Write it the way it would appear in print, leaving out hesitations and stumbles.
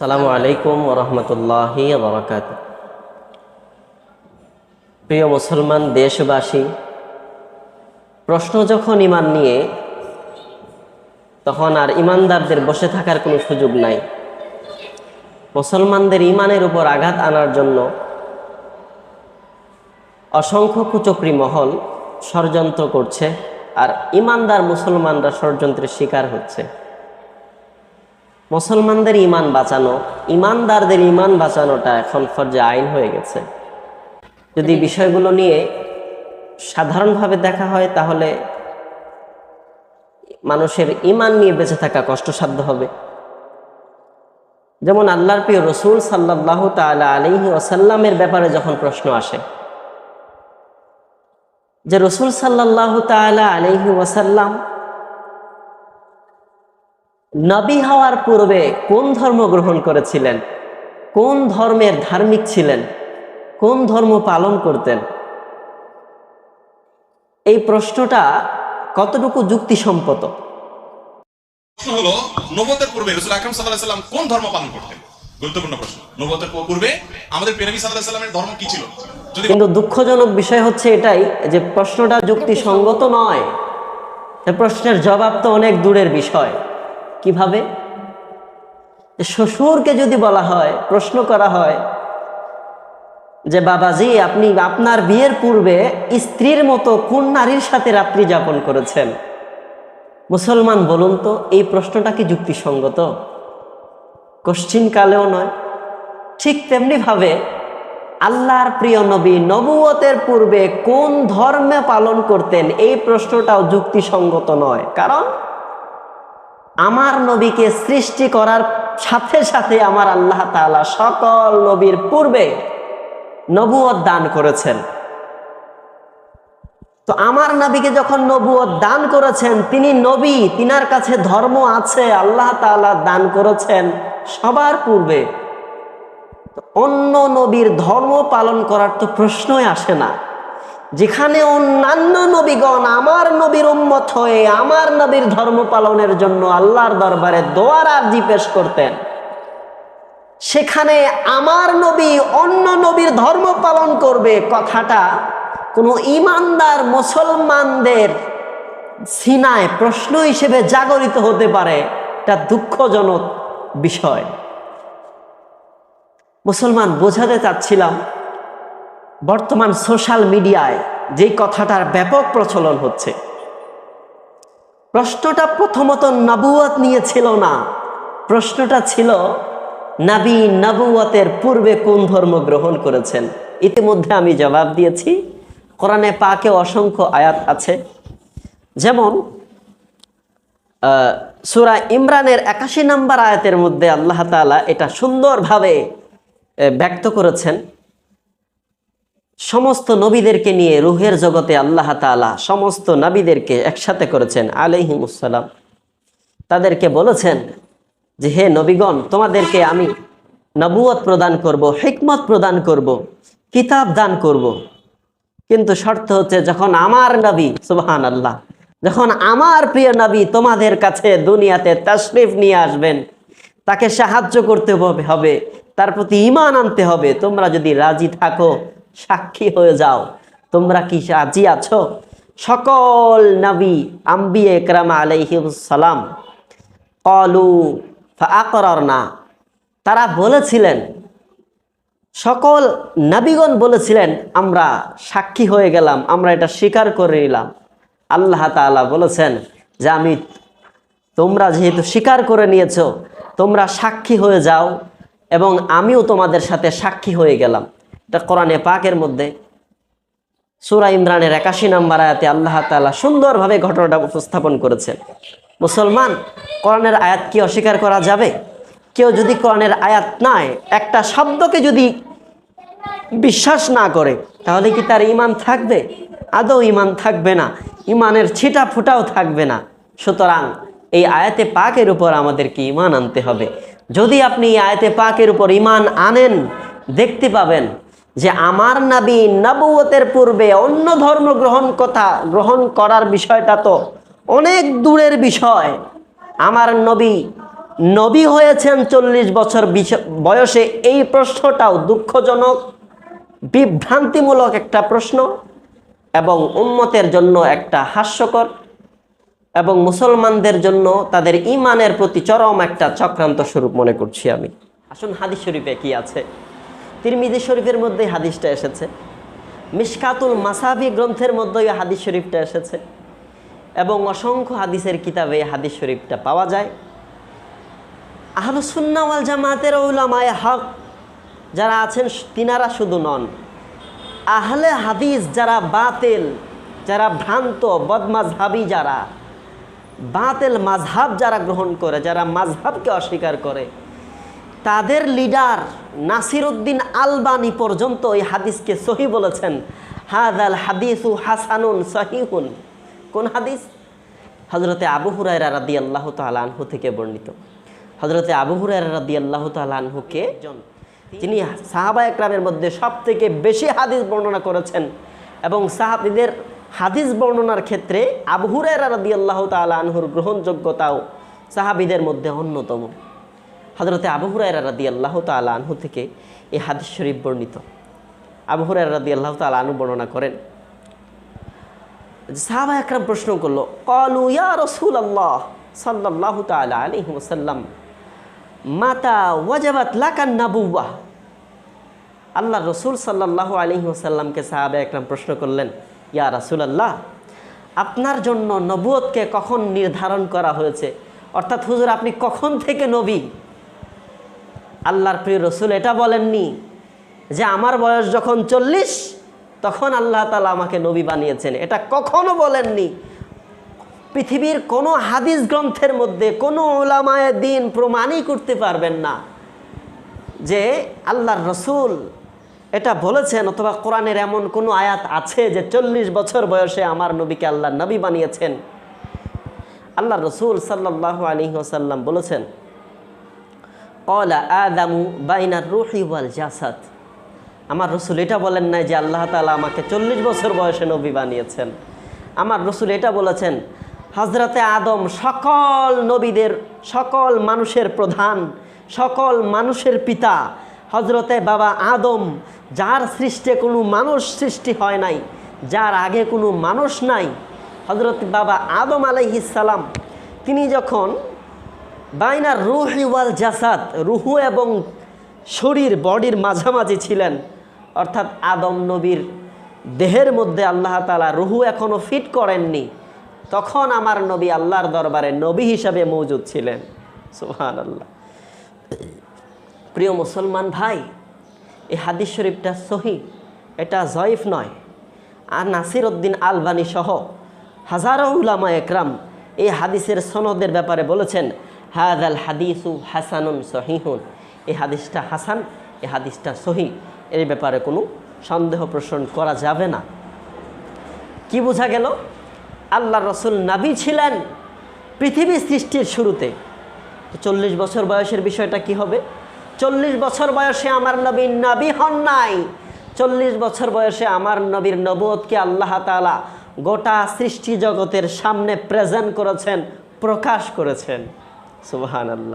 আসসালামু আলাইকুম ওয়া রাহমাতুল্লাহি ওয়া বারাকাতুহু। প্রিয় মুসলমান দেশবাসী, প্রশ্ন যখন ঈমান নিয়ে, তখন আর ঈমানদারদের বসে থাকার কোনো সুযোগ নাই। মুসলমানদের ঈমানের উপর আঘাত আনার জন্য অসংখ্য কুচক্রী মহল ষড়যন্ত্র করছে, আর ঈমানদার মুসলমানরা ষড়যন্ত্রের শিকার হচ্ছে। মুসলমানদের ঈমান বাঁচানো, ঈমানদারদের ঈমান বাঁচানোটা এখন ফরজে আইন হয়ে গেছে। যদি বিষয়গুলো নিয়ে সাধারণভাবে দেখা হয়, তাহলে মানুষের ঈমান নিয়ে বেঁচে থাকা কষ্টসাধ্য হবে। যেমন আল্লাহর প্রিয় রসুল সাল্লাল্লাহু তাআলা আলাইহি ওয়াসাল্লামের ব্যাপারে যখন প্রশ্ন আসে যে রসুল সাল্লাল্লাহু তাআলা আলাইহি ওয়াসাল্লাম নবী হওয়ার পূর্বে কোন ধর্ম গ্রহণ করেছিলেন, কোন ধর্মের ধার্মিক ছিলেন, কোন ধর্ম পালন করতেন, এই প্রশ্নটা কতটুকু যুক্তিসম্মত? প্রশ্ন হলো, নবুয়তের পূর্বে রাসূল আকরাম সাল্লাল্লাহু আলাইহি ওয়াসাল্লাম কোন ধর্ম পালন করতেন? গুরুত্বপূর্ণ প্রশ্ন। নবুয়তের পূর্বে আমাদের প্রিয় নবী সাল্লাল্লাহু আলাইহি ওয়াসাল্লামের ধর্ম কি ছিল? কিন্তু দুঃখজনক বিষয় হচ্ছে এটাই যে প্রশ্নটা যুক্তিসঙ্গত নয়। প্রশ্নের জবাব তো অনেক দূরের বিষয়। কিভাবে? শ্বশুরকে যদি বলা হয়, প্রশ্ন করা হয় যে বাবাজি, আপনি আপনার বিয়ের পূর্বে স্ত্রীর মতো কোন নারীর সাথে রাত্রি যাপন করেছেন? মুসলমান বলুন তো, এই প্রশ্নটা কি যুক্তিসঙ্গত? কোশ্চিন কালেও নয়। ঠিক তেমনি ভাবে আল্লাহর প্রিয় নবী নবুয়তের পূর্বে কোন ধর্মে পালন করতেন, এই প্রশ্নটাও যুক্তিসঙ্গত নয়। কারণ আমার নবীকে সৃষ্টি করার সাথে সাথে আমার আল্লাহ তাআলা সকল নবীর পূর্বে নবুয়ত দান করেছেন। তো আমার নবীকে যখন নবুয়ত দান করেছেন, তিনি নবী, তিনার কাছে ধর্ম আছে, আল্লাহ তাআলা দান করেছেন সবার পূর্বে। অন্য নবীর ধর্ম পালন করার তো প্রশ্নই আসে না। যেখানে অন্যান্য নবীগণ আমার নবীর উম্মত হয়ে আমার নবীর ধর্ম পালনের জন্য আল্লাহর দরবারে দোয়ার আরজি পেশ করতেন, সেখানে আমার নবী অন্য নবীর ধর্ম পালন করবে, কথাটা কোনো ঈমানদার মুসলমানদের সিনায় প্রশ্ন হিসেবে জাগরিত হতে পারে। এটা দুঃখজনক বিষয়। মুসলমান, বোঝাতে চাচ্ছিলাম, বর্তমান সোশ্যাল মিডিয়ায় যেই কথাটার ব্যাপক প্রচলন হচ্ছে, প্রশ্নটা প্রথমত নবুয়ত নিয়ে ছিল না। প্রশ্নটা ছিল নবী নবুয়তের পূর্বে কোন ধর্ম গ্রহণ করেছেন। ইতিমধ্যে আমি জবাব দিয়েছি। কোরআনে পাকে অসংখ্য আয়াত আছে। যেমন সূরা ইমরানের ৮১ নম্বর আয়াতের মধ্যে আল্লাহ তাআলা এটা সুন্দরভাবে ব্যক্ত করেছেন। সমস্ত নবীদেরকে নিয়ে রূহের জগতে আল্লাহ তাআলা সমস্ত নবীদেরকে একসাথে করেছেন আলাইহিমুসসালাম। তাদেরকে বলেছেন যে হে নবীগণ, তোমাদেরকে আমি নবুয়ত প্রদান করব, হিকমত প্রদান করব, কিতাব দান করব। কিন্তু শর্ত হচ্ছে, যখন আমার নবী, সুবহানাল্লাহ, যখন আমার প্রিয় নবী তোমাদের কাছে দুনিয়াতে তাশরিফ নিয়ে আসবেন, তাকে সাহায্য করতে হবে, তার প্রতি ঈমান আনতে হবে। তোমরা যদি রাজি থাকো, সাক্ষী হয়ে যাও। তোমরা কি রাজি আছো? সকল নবী আম্বিয়ে ইকরাম আলাইহিস সালাম ক্বালু ফাআকরারনা, তারা বলেছিলেন, সকল নবীগণ বলেছিলেন, আমরা সাক্ষী হয়ে গেলাম, আমরা এটা স্বীকার করে নিলাম। আল্লাহ তাআলা বলেছেন যে তোমরা যেহেতু স্বীকার করে নিয়েছো, তোমরা সাক্ষী হয়ে যাও এবং আমিও তোমাদের সাথে সাক্ষী হয়ে গেলাম। এটা কোরআনে পাকের মধ্যে সূরা ইমরানের ৮১ নম্বর আয়াতে আল্লাহ তাআলা সুন্দরভাবে ঘটনাটা উপস্থাপন করেছেন। মুসলমান, কোরআনের আয়াত কি অস্বীকার করা যাবে? কেউ যদি কোরআনের আয়াত নয়, একটা শব্দকে যদি বিশ্বাস না করে, তাহলে কি তার ঈমান থাকবে? আদৌ ঈমান থাকবে না, ঈমানের ছিটা ফুটাও থাকবে না। সুতরাং এই আয়াতে পাকের উপর আমাদেরকে ঈমান আনতে হবে। যদি আপনি এই আয়াতে পাকের উপর ঈমান আনেন, দেখতে পাবেন যে আমার নবী নবুয়তের পূর্বে অন্য ধর্ম গ্রহণ করার বিষয়টা তো অনেক দূরের বিষয়। আমার নবী নবী হয়েছেন 40 বছর বয়সে, এই প্রশ্নটাও দুঃখজনক, বিভ্রান্তিমূলক একটা প্রশ্ন এবং উম্মতের জন্য একটা হাস্যকর এবং মুসলমানদের জন্য তাদের ঈমানের প্রতি চরম একটা চক্রান্ত স্বরূপ মনে করছি আমি। আসুন হাদিস শরীফে কি আছে। তিরমিজি শরীফের মধ্যে হাদিসটা এসেছে, মিশকাতুল মাসাবি গ্রন্থের মধ্যে হাদিস শরীফটা এসেছে এবং অসংখ্য হাদিসের কিতাবে হাদিস শরীফটা পাওয়া যায়। আহলুস সুন্নাহ ওয়াল জামাতের উলামায়ে হক যারা আছেন তিনারা শুধু নন, আহলে হাদিস যারা বাতিল, যারা ভ্রান্ত বদমাযহাবী, যারা বাতিল মাযহাব যারা গ্রহণ করে, যারা মাযহাবকে অস্বীকার করে, তাদের লিডার নাসিরউদ্দিন আলবানী পর্যন্ত এই হাদিসকে সহি বলেছেন। হাযাল হাদিসু হাসানুন সহিহুন। কোন হাদিস? হযরতে আবু হুরায়রা রাদিয়াল্লাহু তাআলা আনহু থেকে বর্ণিত। হযরতে আবু হুরায়রা রাদিয়াল্লাহু তাআলা আনহুকে যিনি সাহাবা একরামের মধ্যে সবথেকে বেশি হাদিস বর্ণনা করেছেন এবং সাহাবীদের হাদিস বর্ণনার ক্ষেত্রে আবু হুরায়রা রাদিয়াল্লাহু তাআলা আনহুর গ্রহণযোগ্যতাও সাহাবীদের মধ্যে অন্যতম। হযরতে আবু হুরায়রা রাদিয়াল্লাহু তাআলা আনহু থেকে এই হাদিস শরীফ বর্ণিত। আবু হুরায়রা রাদিয়াল্লাহু তাআলা আনহু বর্ণনা করেন, সাহাবা একরাম প্রশ্ন করলো, ক্বালু ইয়া রাসূলুল্লাহ সাল্লাল্লাহু তাআলা আলাইহি ওয়াসাল্লাম মাতা ওয়াজাবাত লাকান নাবুওয়াহ। আল্লাহর রাসূল সাল্লাল্লাহু আলাইহি ওয়াসাল্লামকে সাহাবা একরাম প্রশ্ন করলেন, ইয়া রাসূলুল্লাহ, আপনার জন্য নবুয়তকে কখন নির্ধারণ করা হয়েছে? অর্থাৎ হুজুর আপনি কখন থেকে নবী? আল্লাহর প্রিয় রাসূল এটা বলেননি যে আমার বয়স যখন 40 তখন আল্লাহ তাআলা আমাকে নবী বানিয়েছেন, এটা কখনো বলেননি। পৃথিবীর কোনো হাদিস গ্রন্থের মধ্যে কোনো উলামায়ে দ্বীন প্রমাণই করতে পারবেন না যে আল্লাহর রাসূল এটা বলেছেন, অথবা কোরআনের এমন কোনো আয়াত আছে যে 40 বছর বয়সে আমার নবীকে আল্লাহ নবী বানিয়েছেন। আল্লাহর রাসূল সাল্লাল্লাহু আলাইহি ওয়াসাল্লাম বলেছেন, ক্বালা আদামু বাইনার রূহি ওয়াল জাসাদ। আমার রাসূল এটা বলেন নাই যে আল্লাহ তাআলা আমাকে 40 বছর বয়সে নবী বানিয়েছেন। আমার রাসূল এটা বলেছেন, হযরতে আদম সকল নবীদের, সকল মানুষের প্রধান, সকল মানুষের পিতা, হযরতে বাবা আদম, যার সৃষ্টে কোনো মানুষ সৃষ্টি হয় নাই, যার আগে কোনো মানুষ নাই, হযরত বাবা আদম আলাইহিস সালাম তিনি যখন বাইনার রূহি ওয়াল জাসাদ, রুহু এবং শরীর বডির মাঝামাঝি ছিলেন, অর্থাৎ আদম নবীর দেহের মধ্যে আল্লাহ তাআলা রুহু এখনো ফিট করেননি, তখন আমার নবী আল্লাহর দরবারে নবী হিসাবে মওজুদ ছিলেন। সুবহানাল্লাহ। প্রিয় মুসলমান ভাই, এই হাদিস শরীফটা সহি, এটা জয়ীফ নয়। আর নাসিরউদ্দিন আলবানী সহ হাজারো উলামা একরাম এই হাদিসের সনদের ব্যাপারে বলেছেন, হাযাল হাদিসু হাসানুন সহিহুন। এই হাদিসটা হাসান, এই হাদিসটা সহি, এর ব্যাপারে কোনো সন্দেহ পোষণ করা যাবে না। কি বোঝা গেল? আল্লাহর রাসূল নবী ছিলেন পৃথিবী সৃষ্টির শুরুতে। 40 বছর বয়সের বিষয়টা কি হবে? 40 বছর বয়সে আমার নবী নবী হন নাই। 40 বছর বয়সে আমার নবীর নবুয়তকে আল্লাহ তাআলা গোটা সৃষ্টি জগতের সামনে প্রেজেন্ট করেছেন, প্রকাশ করেছেন। সুবহানাল্লাহ।